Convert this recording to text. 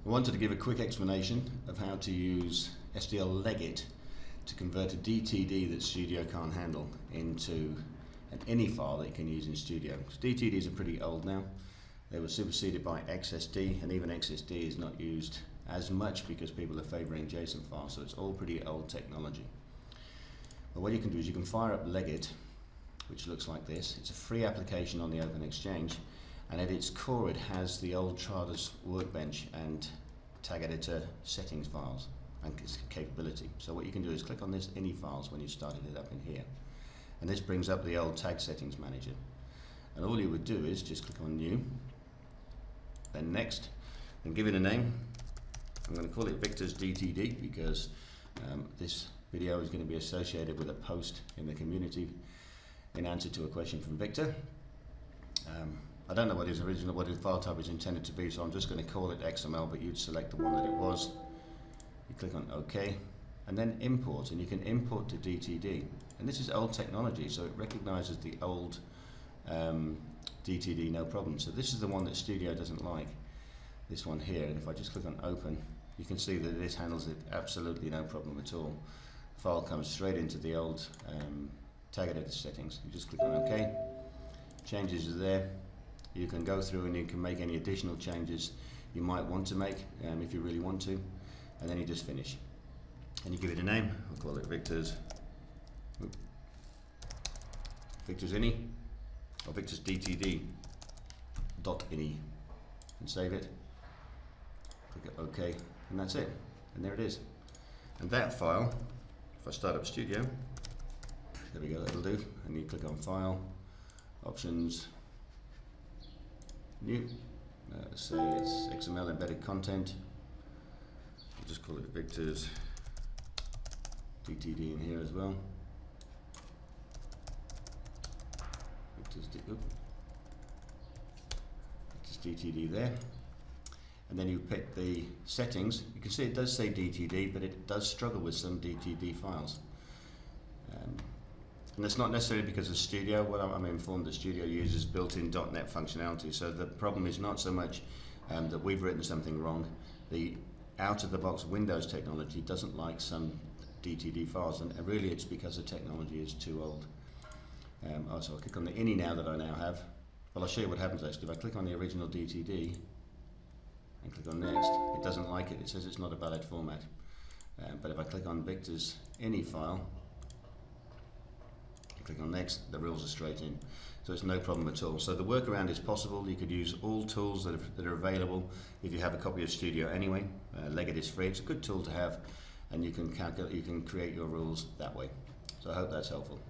I wanted to give a quick explanation of how to use SDLLegit to convert a DTD that Studio can't handle into an INI file that you can use in Studio. DTDs are pretty old now. They were superseded by XSD, and even XSD is not used as much because people are favoring JSON files, so it's all pretty old technology. But what you can do is you can fire up Legit, which looks like this. It's a free application on the OpenExchange, and at its core it has the old Trados workbench and TagEditor settings files and its capability. So what you can do is click on this INI files when you started it up in here, and this brings up the old tag settings manager, and all you would do is just click on new, then next, and give it a name. I'm going to call it Victor's DTD because this video is going to be associated with a post in the community in answer to a question from Victor. I don't know what his file type is intended to be, so I'm just going to call it XML, but you'd select the one that it was. You click on OK, and then import, and you can import to DTD. And this is old technology, so it recognizes the old DTD no problem. So this is the one that Studio doesn't like, this one here, and if I just click on open, you can see that this handles it absolutely no problem at all. The file comes straight into the old TagEditor settings. You just click on OK, changes are there. You can go through and you can make any additional changes you might want to make if you really want to, and then you just finish. And you give it a name. I'll call it Victor's INI or Victor's DTD .ini, and save it. Click OK, and that's it. And there it is. And that file, if I start up Studio, there we go, that'll do. And you click on File, Options, New. Let's say it's XML embedded content. We'll just call it Victor's DTD in here as well. Victor's DTD there. And then you pick the settings. You can see it does say DTD, but it does struggle with some DTD files. And that's not necessarily because of Studio. Well, I'm informed that Studio uses built-in .NET functionality, so the problem is not so much that we've written something wrong. The out-of-the-box Windows technology doesn't like some DTD files, and really it's because the technology is too old. So I'll click on the INI now that I now have. Well, I'll show you what happens actually. If I click on the original DTD and click on next, it doesn't like it. It says it's not a valid format. But if I click on Victor's INI file, click on next, the rules are straight in. So it's no problem at all. So the workaround is possible. You could use all tools that are available if you have a copy of Studio anyway. Legit is free. It's a good tool to have, and you can create your rules that way. So I hope that's helpful.